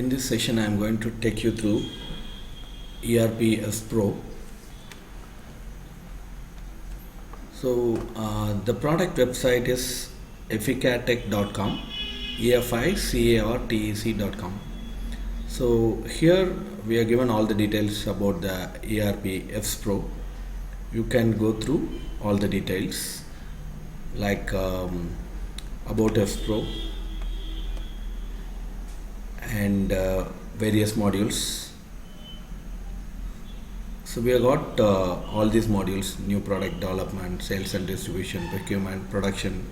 In this session I am going to take you through ERP EFSPRO. So the product website is efficartech.com, EFICARTEC.com. So here we are given all the details about the ERP EFSPRO. You can go through all the details like about EFSPRO and various modules. So we have got all these modules: new product development, sales and distribution, procurement, production,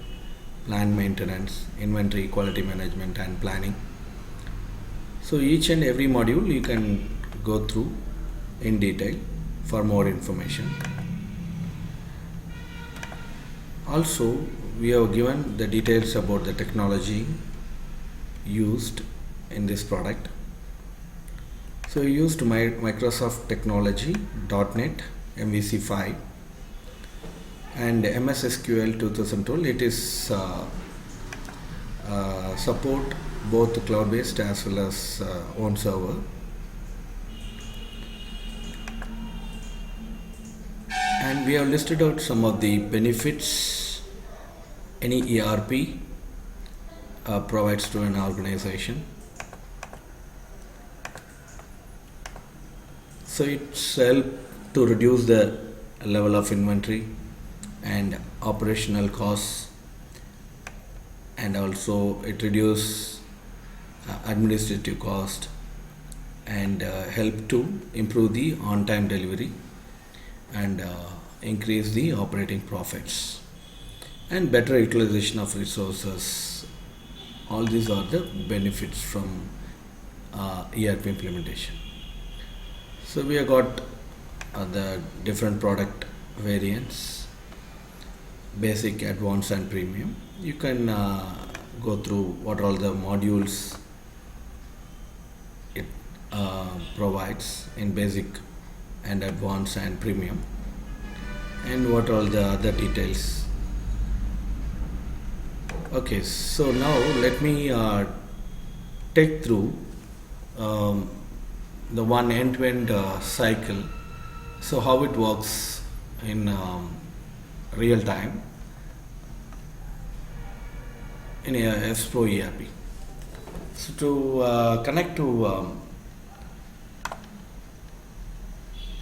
plant maintenance, inventory, quality management and planning. So each and every module you can go through in detail for more information. Also we have given the details about the technology used in this product. So we used Microsoft technology, .NET, MVC5 and MS SQL 2012. It is support both cloud-based as well as own server. And we have listed out some of the benefits any ERP provides to an organization. So it's help to reduce the level of inventory and operational costs, and also it reduces administrative cost and help to improve the on-time delivery and increase the operating profits and better utilization of resources. All these are the benefits from ERP implementation. So we have got the different product variants: basic, advanced and premium. You can go through what all the modules it provides in basic and advanced and premium, and what all the other details. Okay, so now let me take through the one end-to-end cycle. So how it works in real time in EFSPRO ERP. So to connect to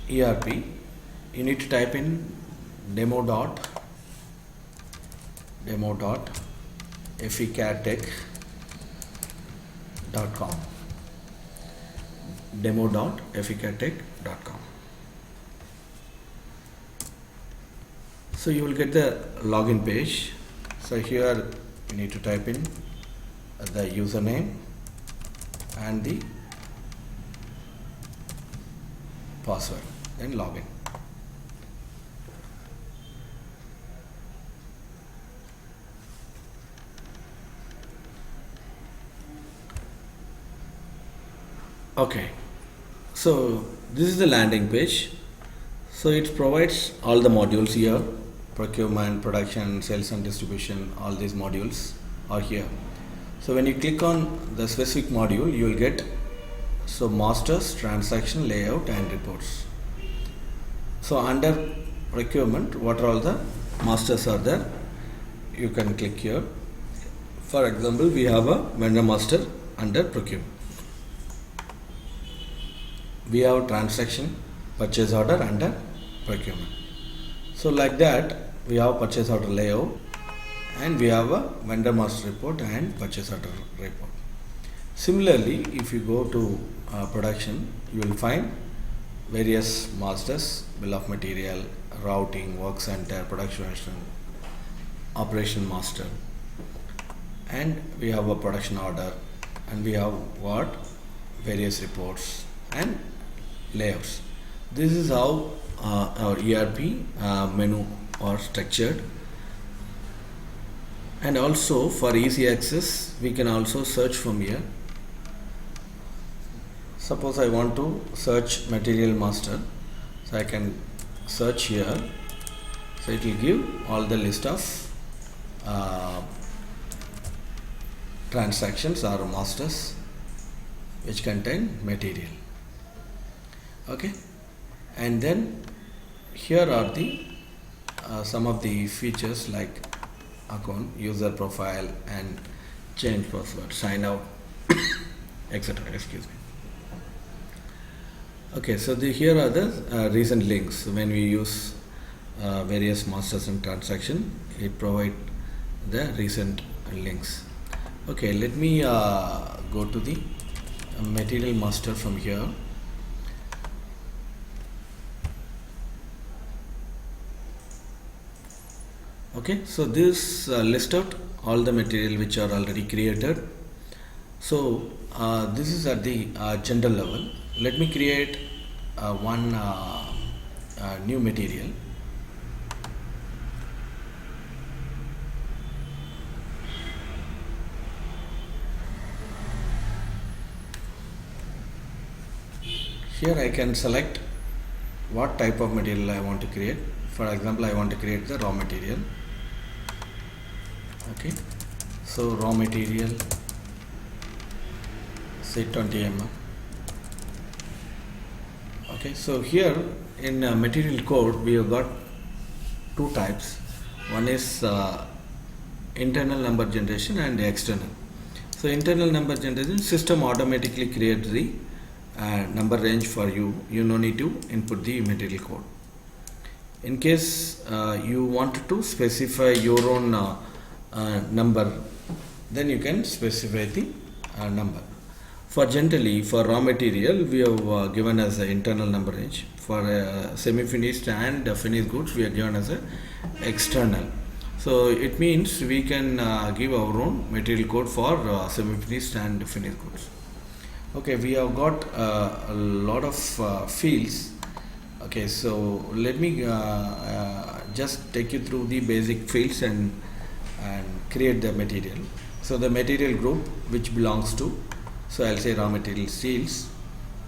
ERP, you need to type in demo.efficartech.com, demo.efficartech.com. So you will get the login page. So here you need to type in the username and the password, then login. Okay, so this is the landing page. So it provides all the modules here: procurement, production, sales and distribution. All these modules are here. So when you click on the specific module, you will get masters, transaction, layout and reports. So under procurement, what are all the masters are there? You can click here. For example, we have a vendor master under procurement. We have transaction, purchase order under procurement. So like that, we have purchase order layout, and we have a vendor master report and purchase order report. Similarly, if you go to production, you will find various masters: bill of material, routing, work center, production, operation master, and we have a production order, and we have what various reports and layouts. This is how our ERP menu are structured. And also for easy access, we can also search from here. Suppose I want to search material master, so I can search here. So it will give all the list of transactions or masters which contain material. Okay, and then here are the some of the features like account, user profile, and change password, sign out, etc. Excuse me. Okay, so here are the recent links. When we use various masters and transaction, it provide the recent links. Okay, let me go to the material master from here. Okay, so this list out all the material which are already created. So this is at the general level. Let me create one new material. Here I can select what type of material I want to create. For example, I want to create the raw material. Okay, so raw material, say 20 mm. Okay, so here in material code we have got two types. One is internal number generation and external. So internal number generation, system automatically creates the number range for you. You no need to input the material code. In case you want to specify your own number, then you can specify the number. For generally for raw material, we have given as an internal number range. For semi-finished and finished goods, we are given as a external. So it means we can give our own material code for semi-finished and finished goods. Okay, we have got a lot of fields. Okay, so let me just take you through the basic fields and create the material. So the material group which belongs to, so I'll say raw material steels,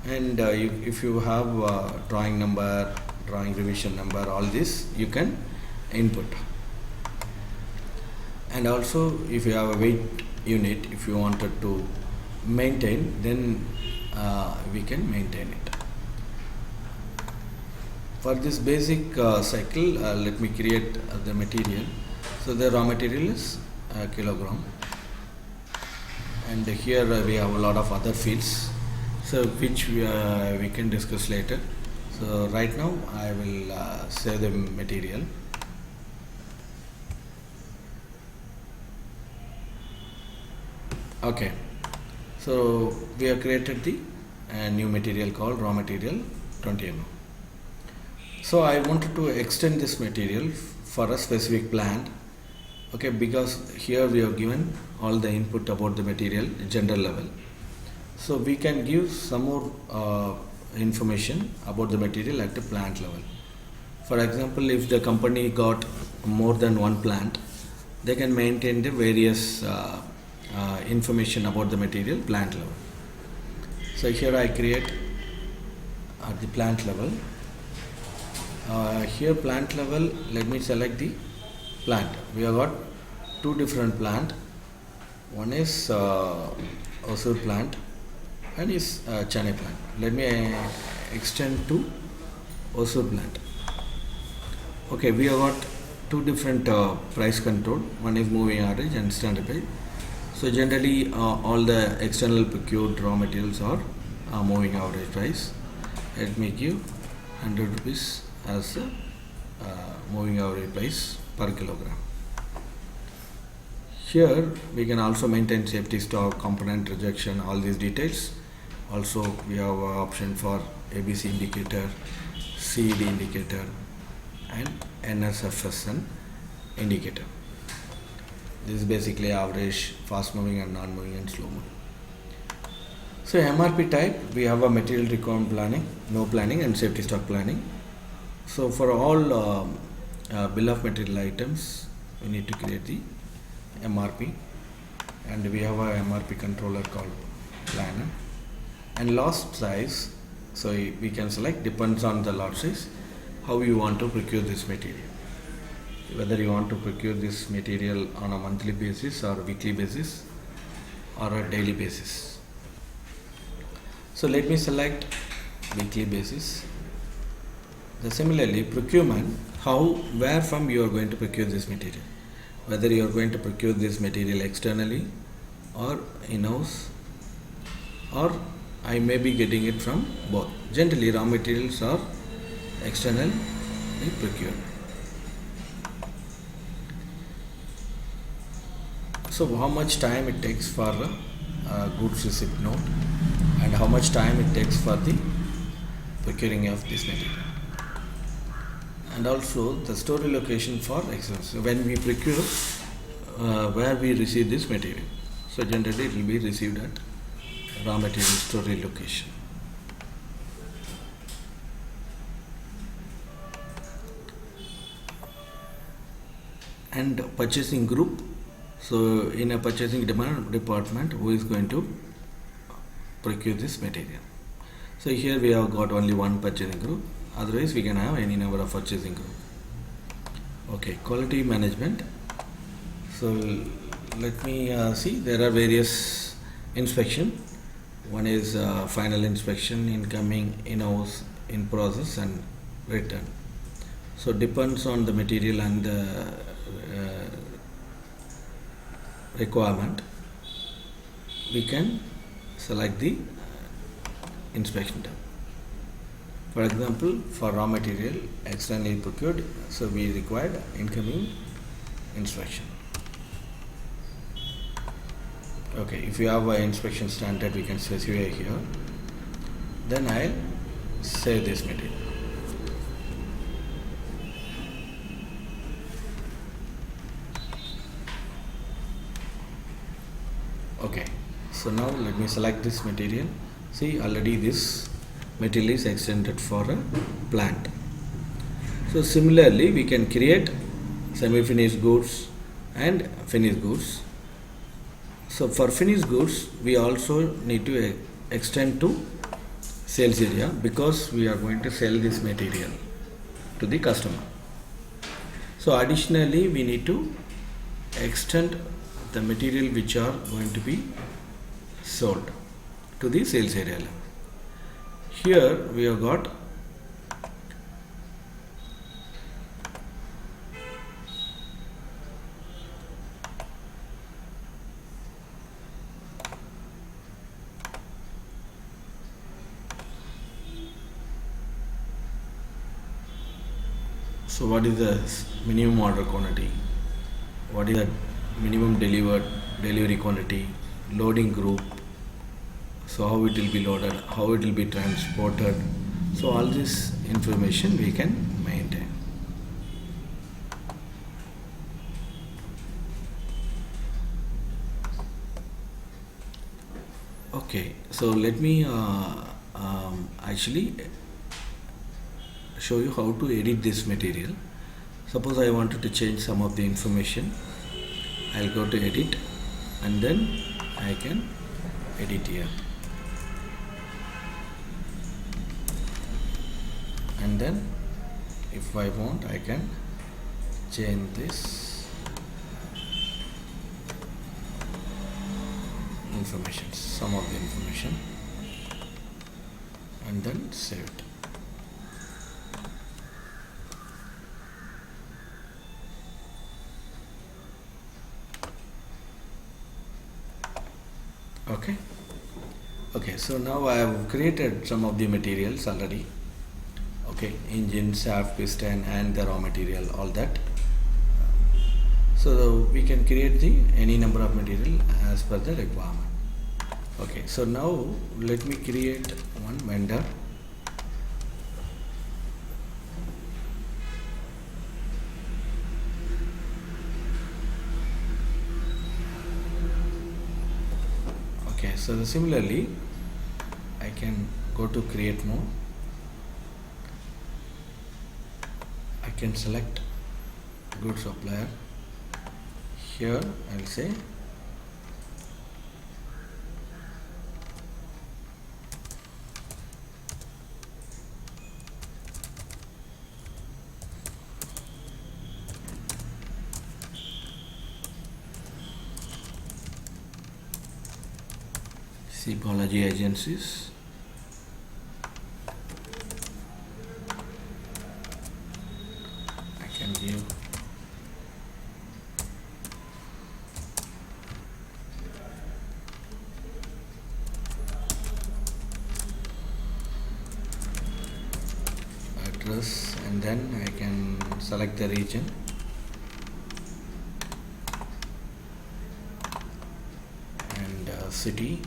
and if you have drawing number, drawing revision number, all this you can input. And also if you have a weight unit, if you wanted to maintain, then we can maintain it. For this basic cycle, let me create the material. So the raw material is kilogram, and here we have a lot of other fields, so which we can discuss later. So right now I will say the material. Okay, so we have created the new material called raw material 20 mm. So I wanted to extend this material for a specific plant. Okay, because here we have given all the input about the material general level. So we can give some more information about the material at the plant level. For example, if the company got more than one plant, they can maintain the various information about the material plant level. So here I create at the plant level. Here plant level, let me select the plant. We have got two different plant. One is Osur plant and is Chennai plant. Let me extend to Osur plant. Okay, we have got two different price control. One is moving average and standard price. So generally all the external procured raw materials are moving average price. Let me give 100 rupees as a moving average price per kilogram. Here we can also maintain safety stock, component rejection, all these details. Also we have an option for ABC indicator, CED indicator, and NSFSN indicator. This is basically average, fast moving and non moving and slow moving. So MRP type, we have a material requirement planning, no planning, and safety stock planning. So for all bill of material items, we need to create the MRP, and we have a MRP controller called planner. And lot size, so we can select, depends on the lot size, how you want to procure this material. Whether you want to procure this material on a monthly basis or weekly basis or a daily basis. So let me select weekly basis. Similarly, procurement, where from you are going to procure this material, whether you are going to procure this material externally or in-house, or I may be getting it from both. Generally, raw materials are externally procured. So how much time it takes for a goods receipt note, and how much time it takes for the procuring of this material, and also the store location for excellence. So when we procure, where we receive this material, so generally it will be received at raw material store location. And purchasing group. So in a purchasing department, who is going to procure this material? So here we have got only one purchasing group. Otherwise, we can have any number of purchasing group. Okay, quality management. So let me see. There are various inspection. One is final inspection, incoming, in-house, in process, and return. So depends on the material and the requirement, we can select the inspection type. For example, for raw material externally procured, so we required incoming inspection. Okay, if you have an inspection standard, we can specify here. Then I'll save this material. Okay, so now let me select this material. See, already this material is extended for a plant. So similarly, we can create semi-finished goods and finished goods. So for finished goods, we also need to extend to sales area, because we are going to sell this material to the customer. So additionally, we need to extend the material which are going to be sold to the sales area. Here we have got so what is the minimum order quantity, what is the minimum delivery quantity, loading group, so how it will be loaded, how it will be transported. So all this information we can maintain. Okay, so let me actually show you how to edit this material. Suppose I wanted to change some of the information. I'll go to edit and then I can edit here, and then if I want, I can change this information, some of the information, and then save it. Okay, so now I have created some of the materials already. Okay, engine, shaft, piston, and the raw material, all that. So we can create any number of material as per the requirement. Okay, so now let me create one vendor. Okay, so similarly, I can go to create mode. I can select goods supplier. Here I'll say Psychology Agencies. address, and then I can select the region. And city.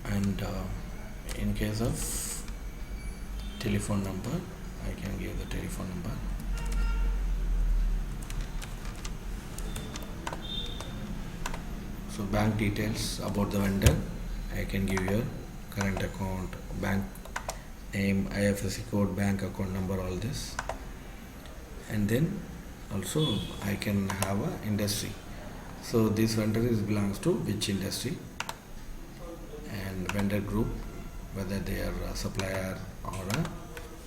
And in case of telephone number, I can give the telephone number. So bank details about the vendor, I can give your current account, bank name, IFSC code, bank account number, all this. And then also I can have a industry. So this vendor belongs to which industry, and vendor group, whether they are a supplier or a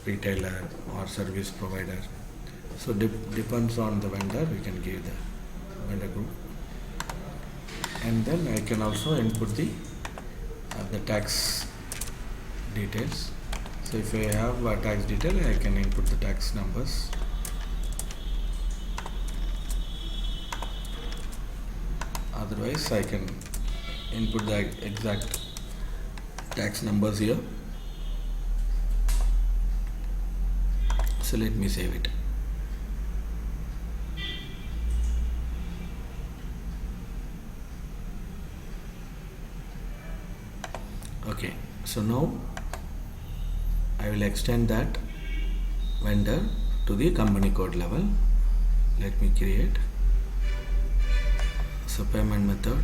retailer or service provider. So depends on the vendor, we can give the vendor group. And then I can also input the tax details. So if I have a tax detail, I can input the tax numbers. Otherwise, I can input the exact tax numbers here. So let me save it. Okay, so now I will extend that vendor to the company code level. Let me create. So payment method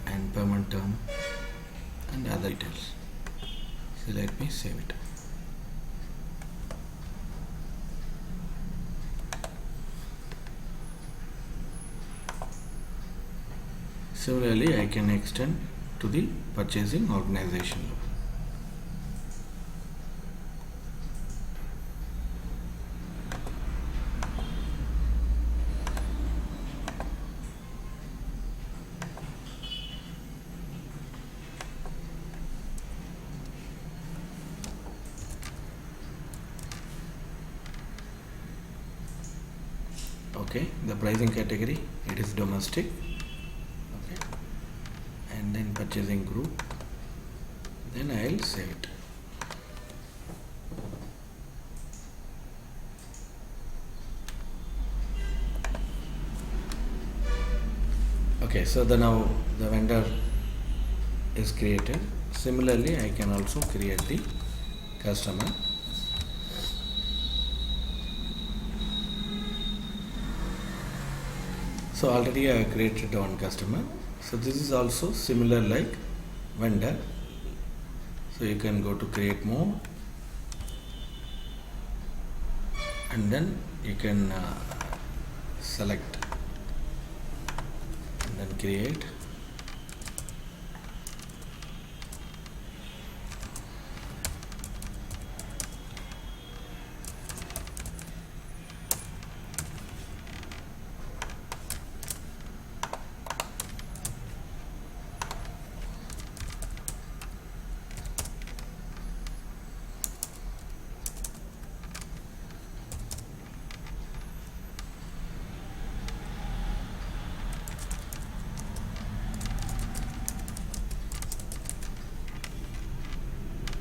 and payment term and other details. So let me save it. Similarly, I can extend to the purchasing organization level. Okay, the pricing category, it is domestic. Okay, and then purchasing group, then I'll save it. Okay, so now the vendor is created. Similarly, I can also create the customer. So already I created one customer. So this is also similar like vendor. So you can go to create more, and then you can select and then create.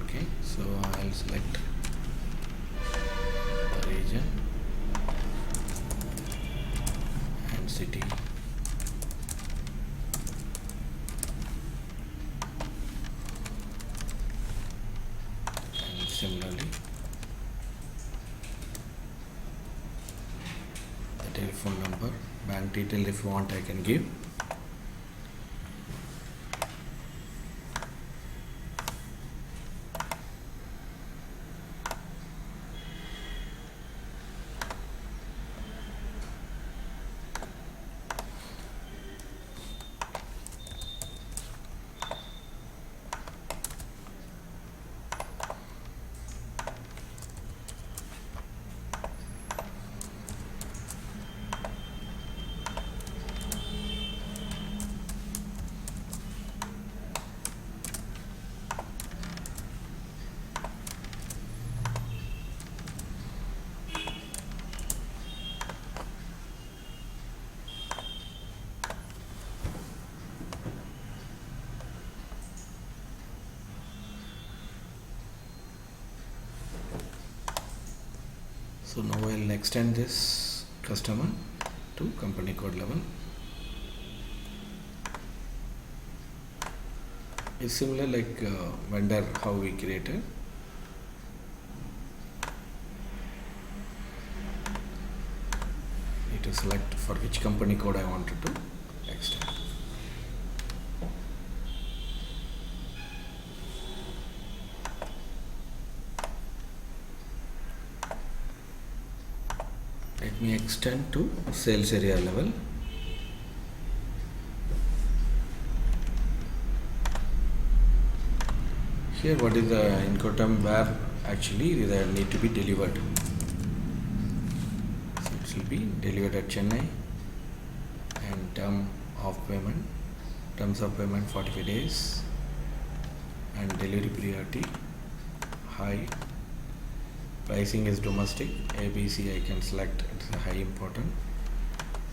Okay, so I'll select the region and city. And similarly, the telephone number, bank detail if you want I can give. So now I'll extend this customer to company code level. It's similar like vendor how we created. Need to select for which company code I wanted to extend. Let me extend to sales area level. Here what is the Incoterm where actually they need to be delivered. So it will be delivered at Chennai, and terms of payment 45 days, and delivery priority high. Pricing is domestic. ABC I can select, it's a high important.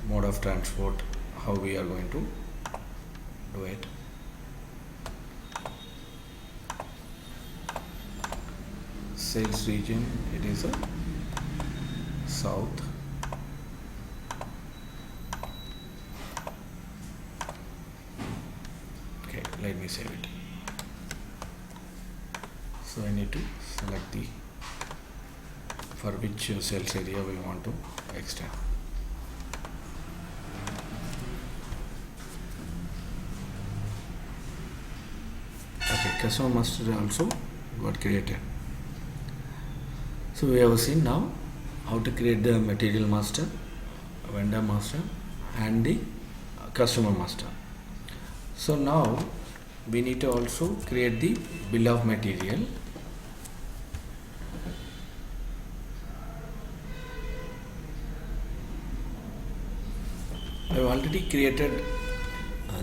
Mode of transport, how we are going to do it. Sales region, it is a south. Okay, let me save it. So I need to select the for which sales area we want to extend. Okay, customer master also got created. So we have seen now how to create the material master, vendor master, and the customer master. So now we need to also create the bill of material. I have already created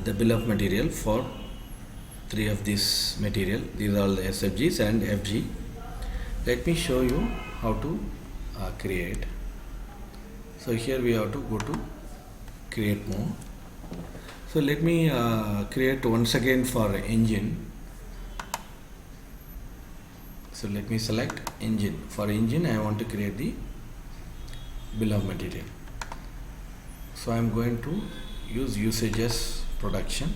the bill of material for 3 of this material. These are all the SFGs and FG. Let me show you how to create. So here we have to go to create mode. So let me create once again for engine. So let me select engine. For engine I want to create the bill of material. So I am going to use usages production,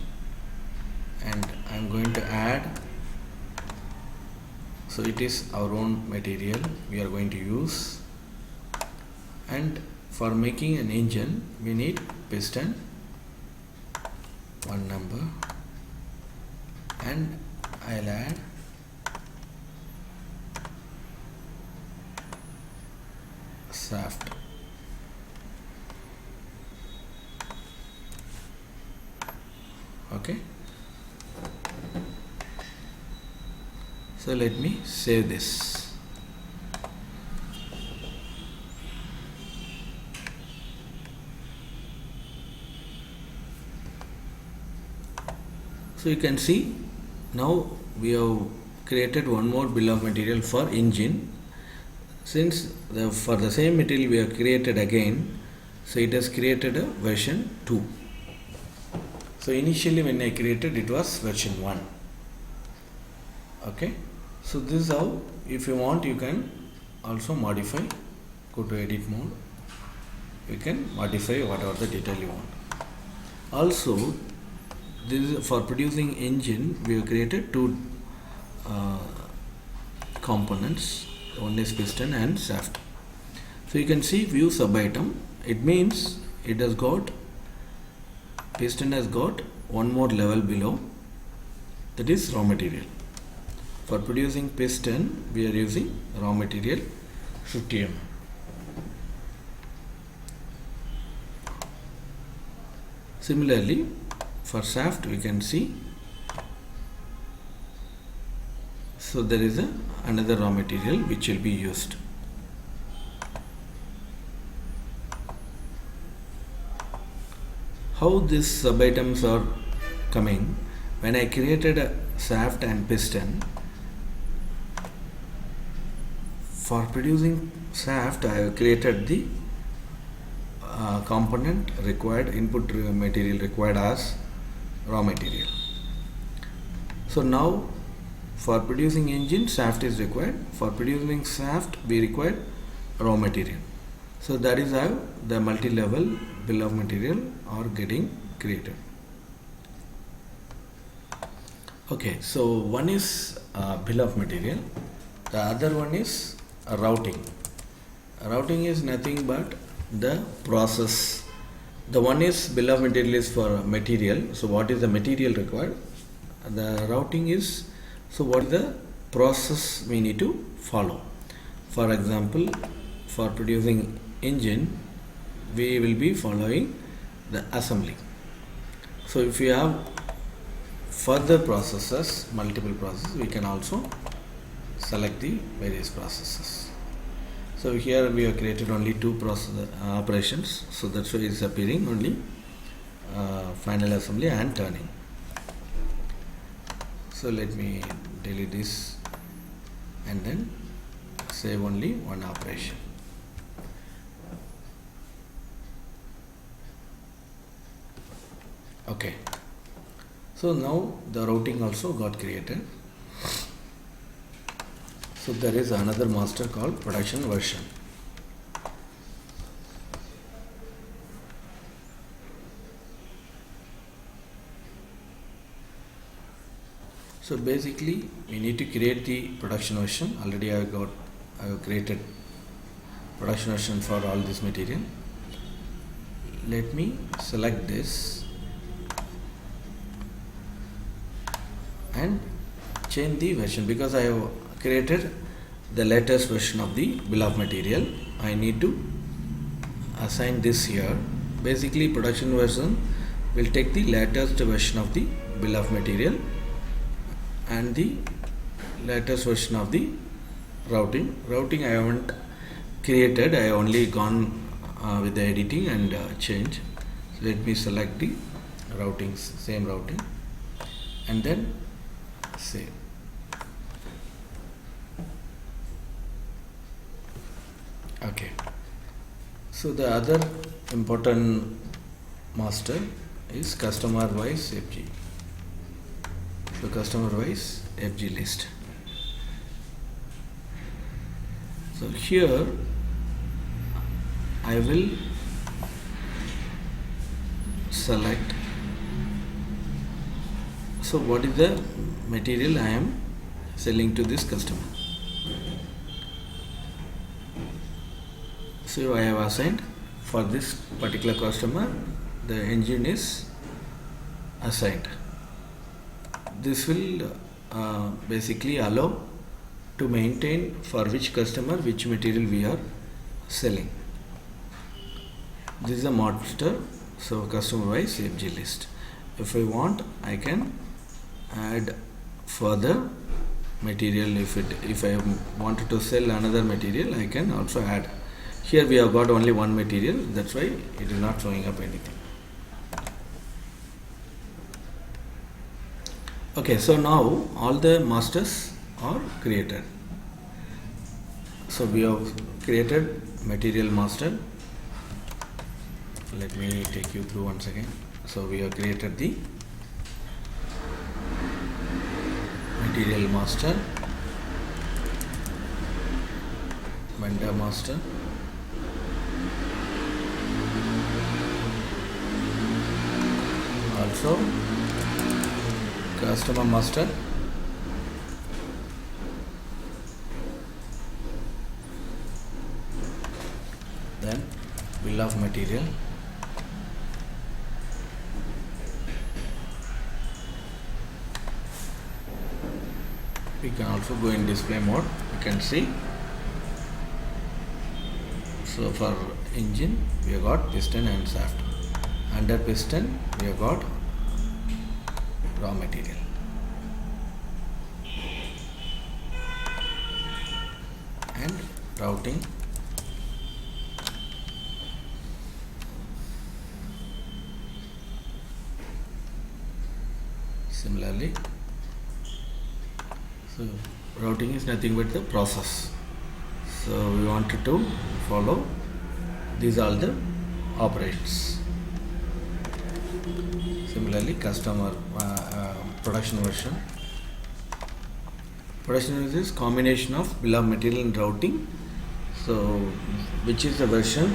and I am going to add. So it is our own material we are going to use, and for making an engine we need piston, one number, and I'll add shaft. Okay, so let me save this. So you can see now we have created one more bill of material for engine. Since for the same material we have created again, so it has created a version 2. So initially when I created it was version 1. Okay, so this is how, if you want you can also modify. Go to edit mode, you can modify whatever the detail you want. Also this is for producing engine. We have created 2 components, one is piston and shaft. So you can see view sub item. It means it has got, piston has got one more level below, that is raw material. For producing piston we are using raw material 50 mm. Similarly for shaft we can see, so there is another raw material which will be used. How these sub items are coming? When I created a shaft and piston, for producing shaft I have created the component required, input material required as raw material. So now for producing engine shaft is required. For producing shaft we require raw material. So that is how the multi-level bill of material are getting created. Okay, so one is bill of material, the other one is routing. Routing is nothing but the process. The one is bill of material is for material. So what is the material required? The routing is, so what is the process we need to follow. For example, for producing engine, we will be following the assembly. So if you have further processes, multiple processes, we can also select the various processes. So here we have created only two process operations, so that's why it's appearing only final assembly and turning. So let me delete this and then save only one operation. Okay, so now the routing also got created. So there is another master called production version. So basically we need to create the production version. Already I have created production version for all this material. Let me select this and change the version, because I have created the latest version of the bill of material. I need to assign this here. Basically production version will take the latest version of the bill of material and the latest version of the routing. Routing I haven't created, I have only gone with the editing and change. So let me select the routings, same routing, and then save. Okay, so the other important master is customer wise FG. So customer wise FG list. So here I will select, so what is the material I am selling to this customer. So I have assigned for this particular customer, the engine is assigned. This will basically allow to maintain for which customer which material we are selling. This is a master, so customer wise FG list. If I want, I can add further material. If I wanted to sell another material, I can also add. Here we have got only one material, that's why it is not showing up anything. Okay, so now all the masters are created. So we have created material master. Let me take you through once again. So we have created the material master, vendor master, also customer master, then bill of material, we can also go in display mode. You can see, so for engine we have got piston and shaft. Under piston we have got raw material. And routing, similarly. So routing is nothing but the process. So we wanted to follow these are the operations. Similarly, customer production version. Production version is combination of bill of material and routing. So which is the version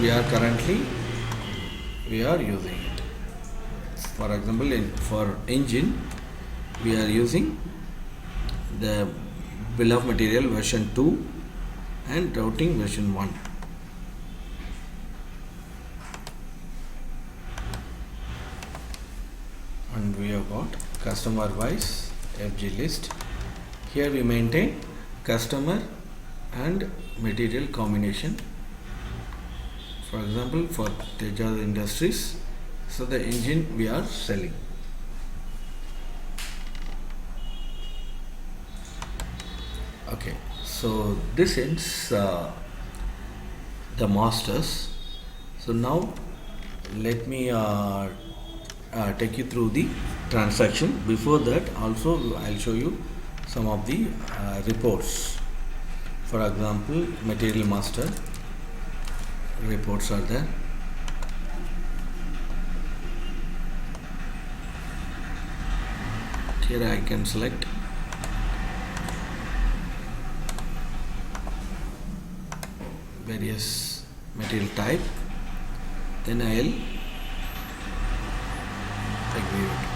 we are currently using it. For example, for engine we are using the bill of material version 2 and routing version 1. And we have got customer wise FG list. Here we maintain customer and material combination. For example, for Tejas Industries, so the engine we are selling. Okay, so this ends the masters. So now let me take you through the transaction. Before that, also I'll show you some of the reports. For example, material master reports are there. Here I can select various material type, then I'll execute.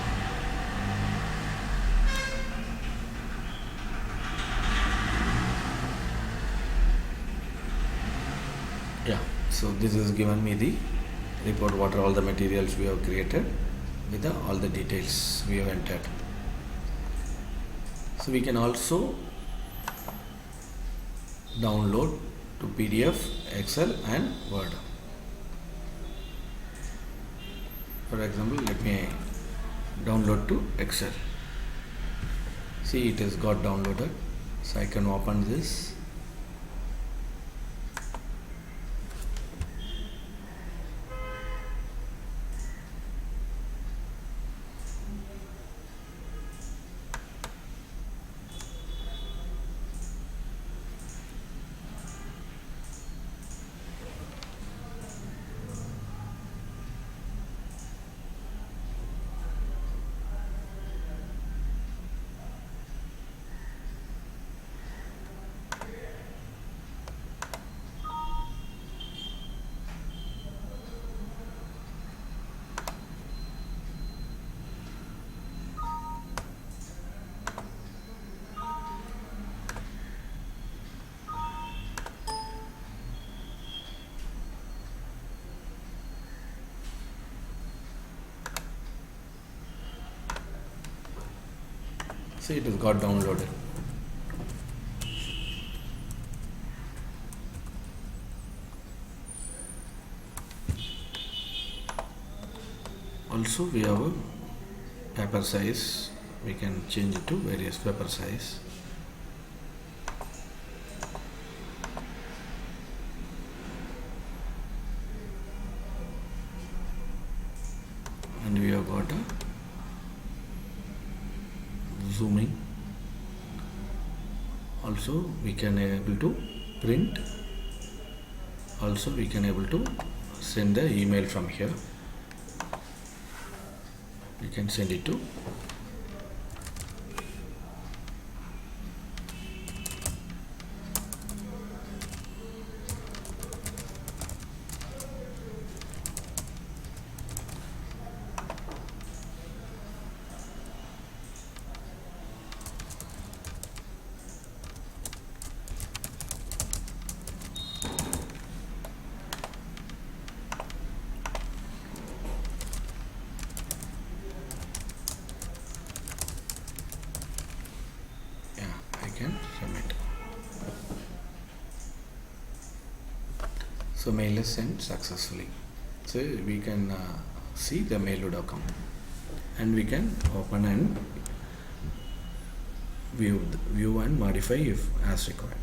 Yeah, so this has given me the report, what are all the materials we have created with all the details we have entered. So we can also download to PDF, Excel and Word. For example, let me download to Excel. See, it has got downloaded. So I can open this. See, it has got downloaded. Also, we have a paper size. We can change it to various paper size. And we have got a zooming. Also we can able to print. Also we can able to send the email from here. We can send it to submit. So mail is sent successfully. So we can see the mail would have come, and we can open and view and modify if as required.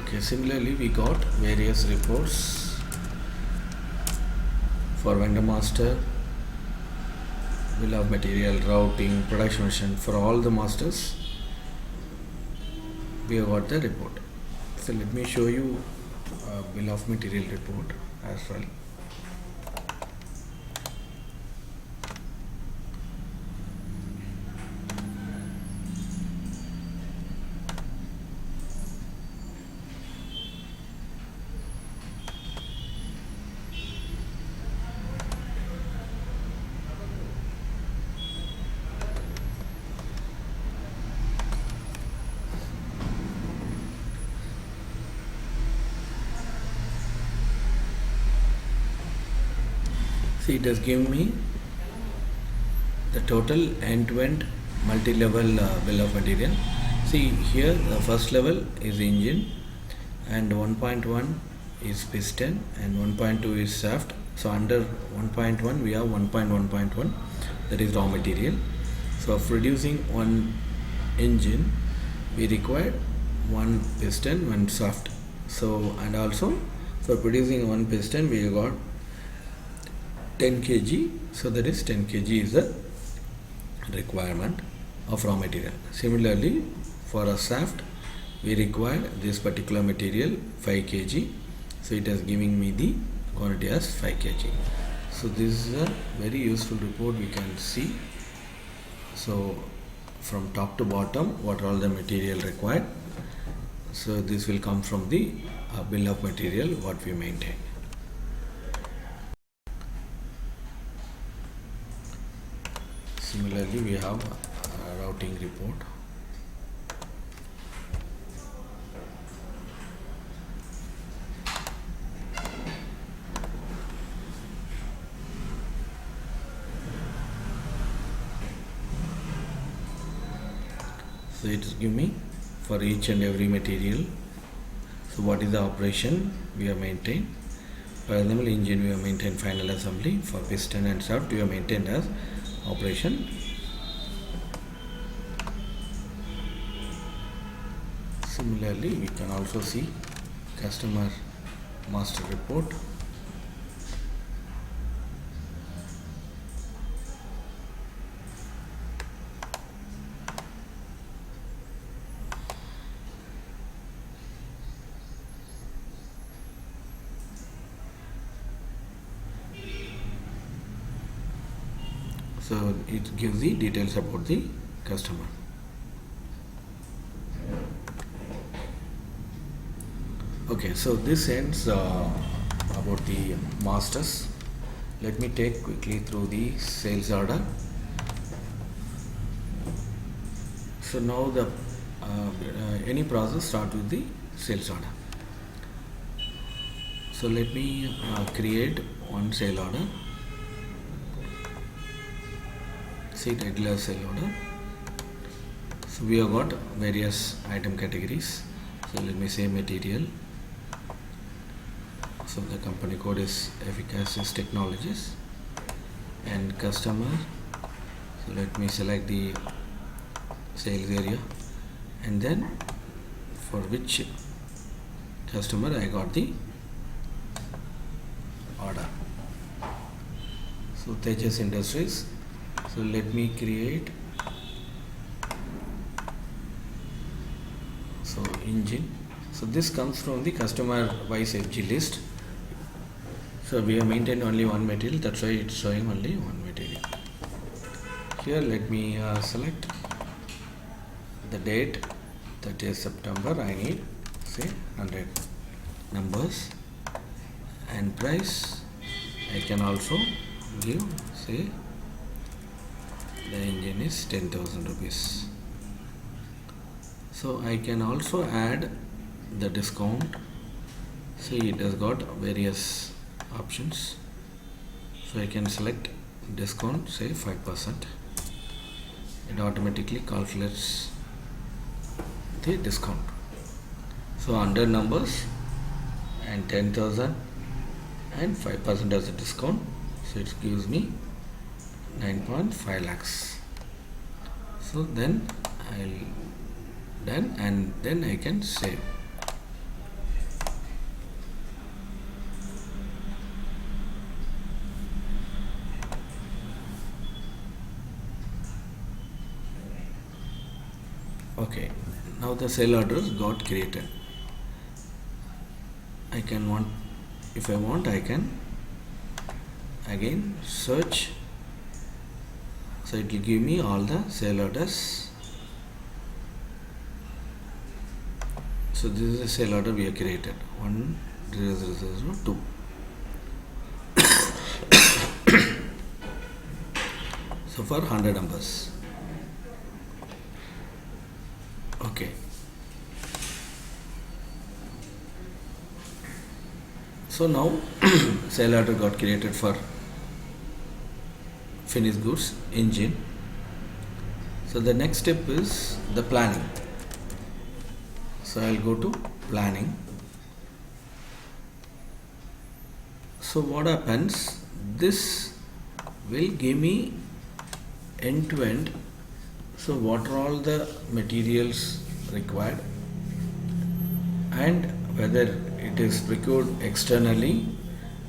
Okay, similarly we got various reports for vendor master, bill of material, routing, production mission. For all the masters we have got the report. So let me show you bill of material report as well. See, it has given me the total end-to-end multi-level bill of material. See here, the first level is engine, and 1.1 is piston, and 1.2 is shaft. So under 1.1 we have 1.1.1, that is raw material. So for producing one engine we require one piston, one shaft. So and also for producing one piston we got 10 kg, so that is 10 kg is the requirement of raw material. Similarly, for a shaft we require this particular material 5 kg, so it is giving me the quantity as 5 kg. So this is a very useful report we can see. So from top to bottom what are all the material required. So this will come from the bill of material what we maintain. Similarly, we have a routing report. So it give me for each and every material. So what is the operation we have maintained? For example, engine we have maintained final assembly. For piston and shaft we have maintained as operation. Similarly, we can also see customer master report. So it gives the details about the customer. Okay, so this ends about the masters. Let me take quickly through the sales order. So now the any process start with the sales order. So let me create one sale order. See, regular sale order. So we have got various item categories. So let me say material. So the company code is Efficacious Technologies, and customer. So let me select the sales area, and then for which customer I got the order. So Tejas Industries. So let me create so engine. So this comes from the customer wise FG list. So we have maintained only one material, that's why it's showing only one material. Here let me select the date, that is September. I need say 100 numbers, and price I can also give say the engine is 10,000 rupees. So I can also add the discount. See, it has got various options. So I can select discount, say 5%. It automatically calculates the discount. So 100 numbers and 10,000 and 5% as a discount. So it gives me 9.5 lakhs. So then I'll done, and then I can save. Okay, now the sale orders got created. I can want, if I want, I can again search. So it will give me all the sale orders. So this is a sale order we have created. 10002. So for 100 numbers. Okay. So now sale order got created for finished goods engine. So the next step is the planning. So I'll go to planning. So what happens, this will give me end to end. So what are all the materials required and whether it is procured externally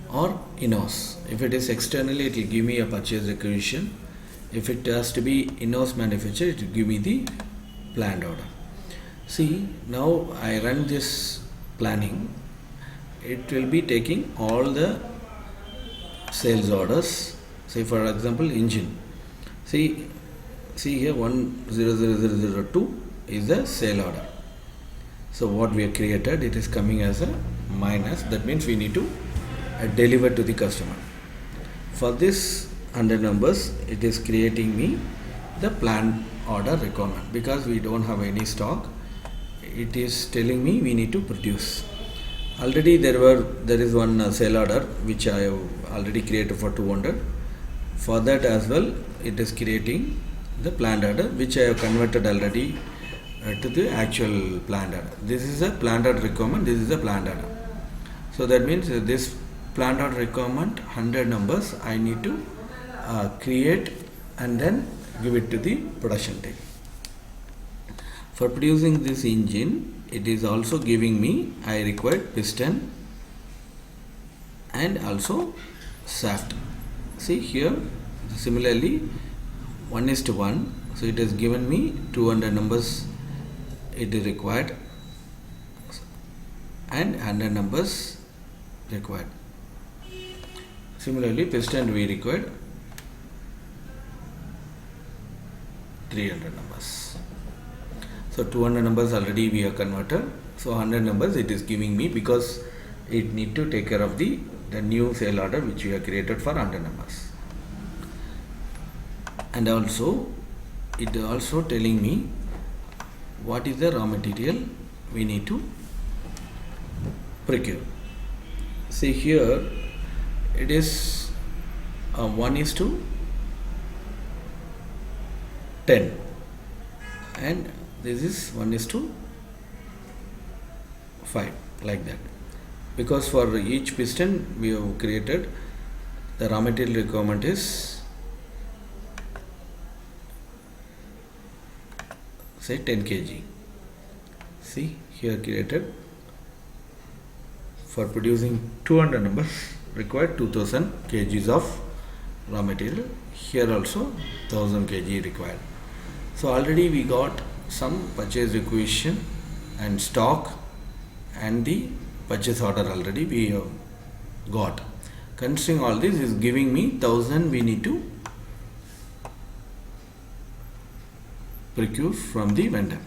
or in-house. If it is externally, it will give me a purchase requisition. If it has to be in-house manufactured, it will give me the planned order. See, now I run this planning. It will be taking all the sales orders. Say for example, engine. See here 100002 is the sale order. So what we have created, it is coming as a minus. That means we need to deliver to the customer. For this 100 numbers, it is creating me the planned order requirement because we don't have any stock. It is telling me we need to produce. Already there is one sale order which I have already created for 200. For that as well, it is creating the planned order which I have converted already to the actual planned order. This is a planned order requirement. This is a planned order. So that means this planned order requirement 100 numbers I need to create and then give it to the production team. For producing this engine, it is also giving me I required piston and also shaft. See here similarly 1:1. So it has given me 200 numbers it is required and 100 numbers required. Similarly piston we required 300 numbers. So 200 numbers already we have converted. So 100 numbers it is giving me because it need to take care of the new sale order which we have created for 100 numbers. And also it is also telling me what is the raw material we need to procure. See here it is 1:10 and this is 1:5 like that, because for each piston we have created the raw material requirement is say 10 kg. See here created for producing 200 numbers required 2000 kgs of raw material. Here also 1000 kg required. So already we got some purchase requisition and stock and the purchase order already we have got. Considering all this is giving me 1000 we need to procure from the vendor.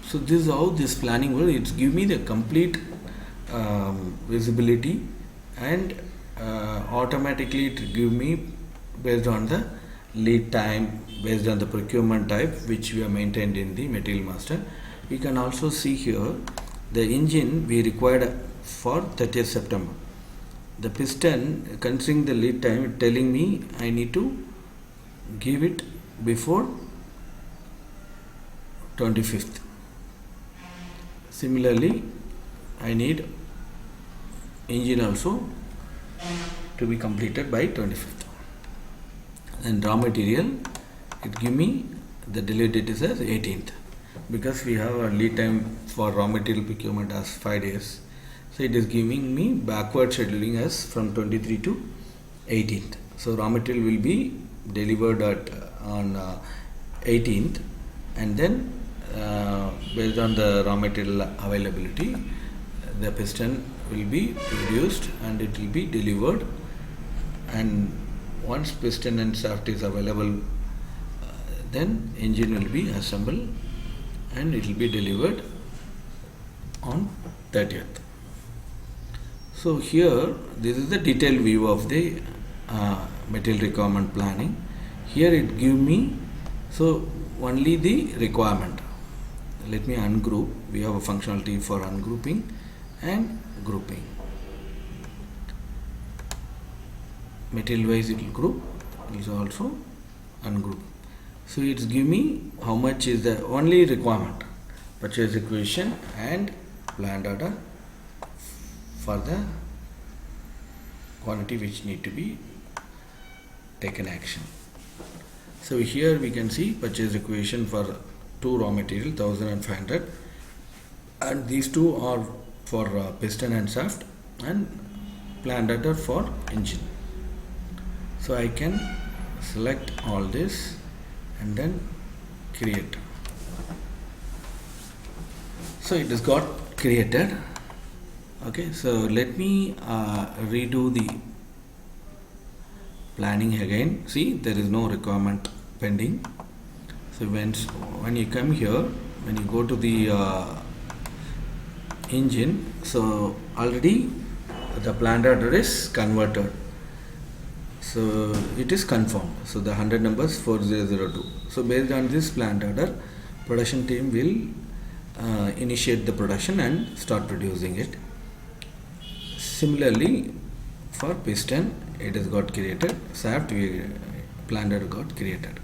So this is how this planning works. It's give me the complete visibility and automatically it give me based on the lead time, based on the procurement type which we have maintained in the material master. You can also see here the engine we required for 30th September. The piston, considering the lead time, telling me I need to give it before 25th. Similarly, I need engine also to be completed by 25th. And raw material, it give me the delivery date is as 18th, because we have a lead time for raw material procurement as 5 days. So it is giving me backward scheduling as from 23 to 18th. So raw material will be delivered on 18th, and then based on the raw material availability, the piston will be produced and it will be delivered. And once piston and shaft is available, then engine will be assembled and it will be delivered on 30th. So here this is the detailed view of the material requirement planning. Here it give me so only the requirement. Let me ungroup. We have a functionality for ungrouping and grouping. material wise it will group, it is also ungroup. So it's give me how much is the only requirement, purchase requisition and planned order for the quantity which need to be taken action. So here we can see purchase requisition for 2 raw material 1500, and these two are for piston and shaft, and planned order for engine. So I can select all this and then create. So it has got created. Okay, so let me redo the planning again. See, there is no requirement pending. So when you come here, when you go to the engine, so already the planned order is converted, so it is confirmed. So the 100 numbers 4002. So based on this planned order, production team will initiate the production and start producing it. Similarly, for piston, it has got created. Shaft, planned order got created.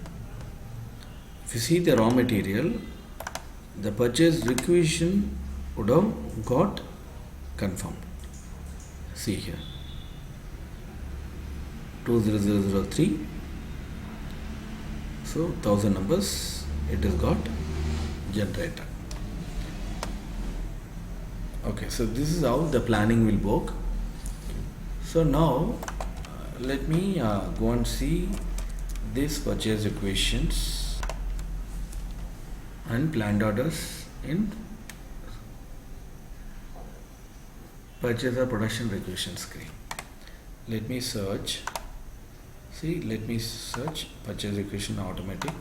If you see the raw material, the purchase requisition would have got confirmed. See here, 20003. So 1000 numbers it has got generated. Okay, so this is how the planning will work. So now let me go and see this purchase requisitions and planned orders in purchase or production requisition screen. Let me search. See, let me search purchase requisition automatic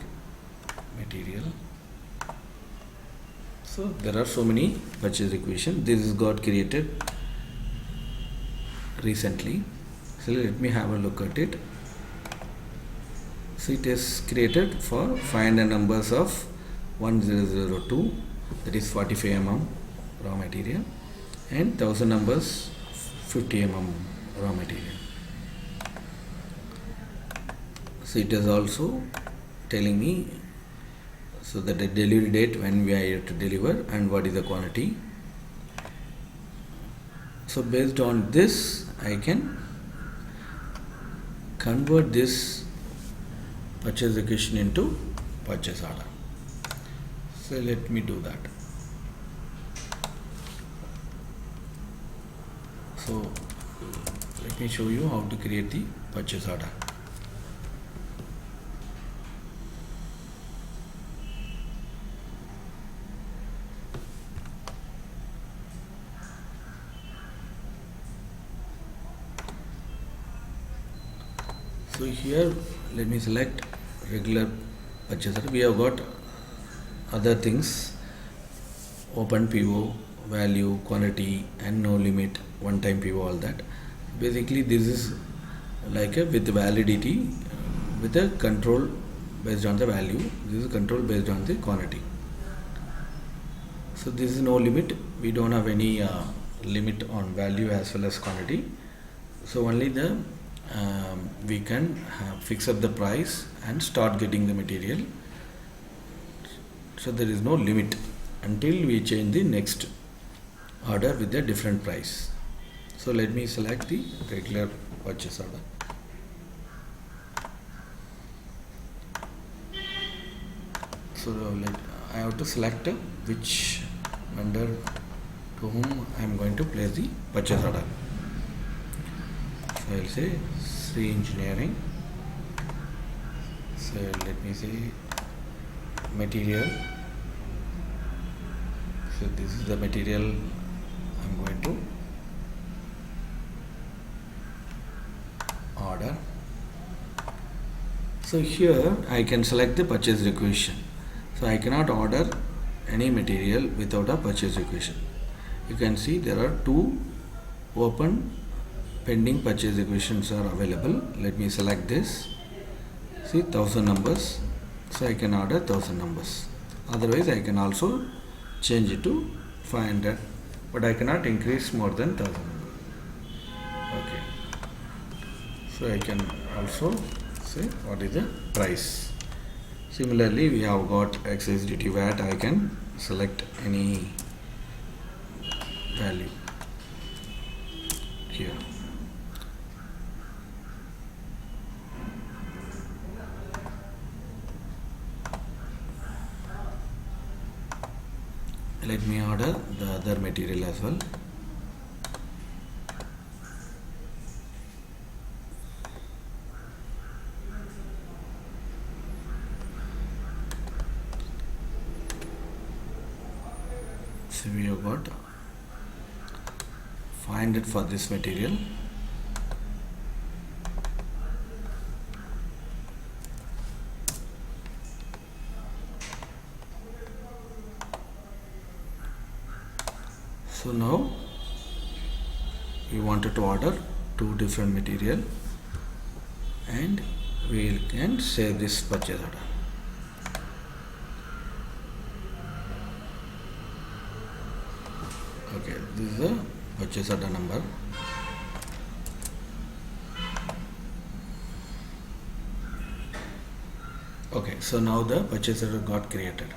material. So there are so many purchase requisition. This is got created recently. So let me have a look at it. So it is created for 500 numbers of 1002, that is 45 mm raw material, and 1000 numbers 50 mm raw material. So it is also telling me so that the delivery date, when we are to deliver, and what is the quantity. So based on this, I can convert this purchase requisition into purchase order. So let me do that. So let me show you how to create the purchase order. So here let me select regular purchase order. We have got other things: open PO, value, quantity, and no limit, one time PO, all that. Basically this is like a with validity, with a control based on the value. This is control based on the quantity. So this is no limit. We don't have any limit on value as well as quantity. So only the we can fix up the price and start getting the material. So there is no limit until we change the next order with a different price. So let me select the regular purchase order. So I have to select which vendor to whom I am going to place the purchase order. So I will say Sri Engineering. So let me say material. So this is the material I am going to order. So here I can select the purchase requisition. So I cannot order any material without a purchase requisition. You can see there are two open pending purchase requisitions are available. Let me select this. See, 1000 numbers. So I can order 1000 numbers. Otherwise I can also change it to 500, but I cannot increase more than 1000. Okay. So I can also say what is the price. Similarly, we have got excise duty VAT. I can select any value here. Let me order the other material as well. So we have got 500 for this material. So now we wanted to order two different material, and we can save this purchase order. Okay, this is the purchase order number. Okay, so now the purchase order got created.